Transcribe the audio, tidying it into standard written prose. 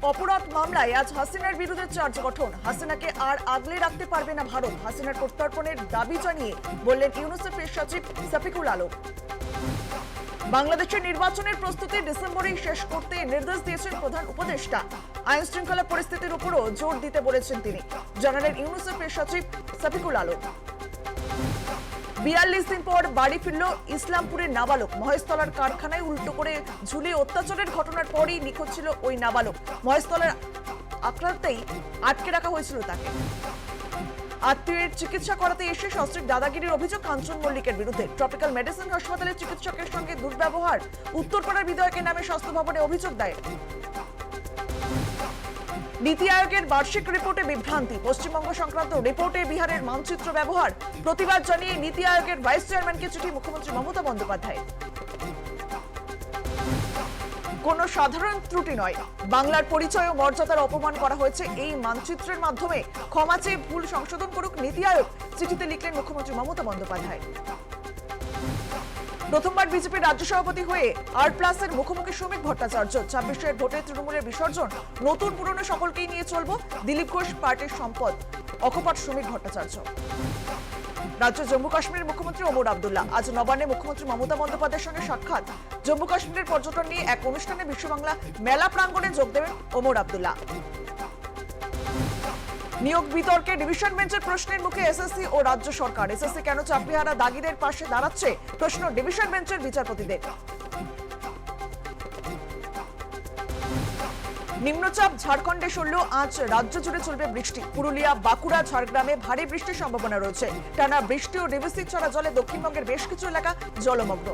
অপরাধ মামলায় আজ হাসিনার বিরুদ্ধে চার্জ গঠন। হাসিনাকে আর আগলে রাখতে পারবে না ভারত। হাসিনার প্রত্যর্পণের দাবি জানিয়ে বললেন ইউনিসেফের সচিব শফিকুল আলম। বাংলাদেশের নির্বাচনের প্রস্তুতি ডিসেম্বরেই শেষ করতে নির্দেশ দিয়েছেন প্রধান উপদেষ্টা। আইন শৃঙ্খলা পরিস্থিতির উপরও জোর দিতে বলেছেন তিনি, জানালেন ইউনিসেফের সচিব শফিকুল আলম। ৪২ দিন পর বাড়ি ফিরল ইসলামপুরের নাবালক। মহেশতলার কারখানায় উল্টো করে ঝুলিয়ে অত্যাচারের ঘটনার পরই নিখোঁজ ছিল ওই নাবালক। মহেশতলার আক্রান্তেই আটকে রাখা হয়েছিল তাকে। আত্মীয়ের চিকিৎসা করাতে এসে সস্ত্রীক দাদাগিরির অভিযোগ কাঞ্চন মল্লিকের বিরুদ্ধে। ট্রপিক্যাল মেডিসিন হাসপাতালের চিকিৎসকের সঙ্গে দুর্ব্যবহার। উত্তরপাড়ার বিধায়কের নামে স্বাস্থ্য ভবনে অভিযোগ দায়ের। নীতি আয়োগের বার্ষিক রিপোর্টে বিভ্রান্তি। পশ্চিমবঙ্গ সংক্রান্ত রিপোর্টে বিহারের মানচিত্র ব্যবহার। প্রতিবাদ জানিয়ে নীতি আয়োগের ভাইস চেয়ারম্যানকে চিঠি মুখ্যমন্ত্রী মমতা বন্দ্যোপাধ্যায়। কোনো সাধারণ ত্রুটি নয়, বাংলার পরিচয় ও মর্যাদার অপমান করা হয়েছে এই মানচিত্রের মাধ্যমে। ক্ষমা চেয়ে ভুল সংশোধন করুক নীতি আয়োগ, চিঠিতে লিখলেন মুখ্যমন্ত্রী মমতা বন্দ্যোপাধ্যায়। প্রথমবার বিজেপির রাজ্য সভাপতি হয়ে আর+এর মুখোমুখি শ্রমিক ভট্টাচার্য। ২৬-এর ভোটে তৃণমূলের বিসর্জন। নতুন পুরনো সকলকেই নিয়ে চলবো, দিলীপ ঘোষ পার্টির সম্পদ, অকপট শ্রমিক ভট্টাচার্য। রাজ্য জম্মু কাশ্মীরের মুখ্যমন্ত্রী ওমর আব্দুল্লাহ। আজ নবান্নে মুখ্যমন্ত্রী মমতা বন্দ্যোপাধ্যায়ের সঙ্গে সাক্ষাৎ। জম্মু কাশ্মীরের পর্যটন নিয়ে এক অনুষ্ঠানে বিশ্ববাংলা মেলা প্রাঙ্গণে যোগ দেবেন ওমর আব্দুল্লাহ। নিয়োগ বিতর্কে ডিভিশন বেঞ্চের প্রশ্নের মুখে এসএসসি ও রাজ্য সরকার। এসএসসি কেন চাকরিহারা দাগিদের পাশে দাঁড়াচ্ছে, প্রশ্ন ডিভিশন বেঞ্চের বিচারপতিদের। নিম্নচাপ ঝাড়খণ্ডে সরলেও আজ রাজ্য জুড়ে চলবে বৃষ্টি। পুরুলিয়া, বাঁকুড়া, ঝাড়গ্রামে ভারী বৃষ্টির সম্ভাবনা রয়েছে। টানা বৃষ্টি ও ডিভিসি ছড়া জলে দক্ষিণবঙ্গের বেশ কিছু এলাকা জলমগ্ন।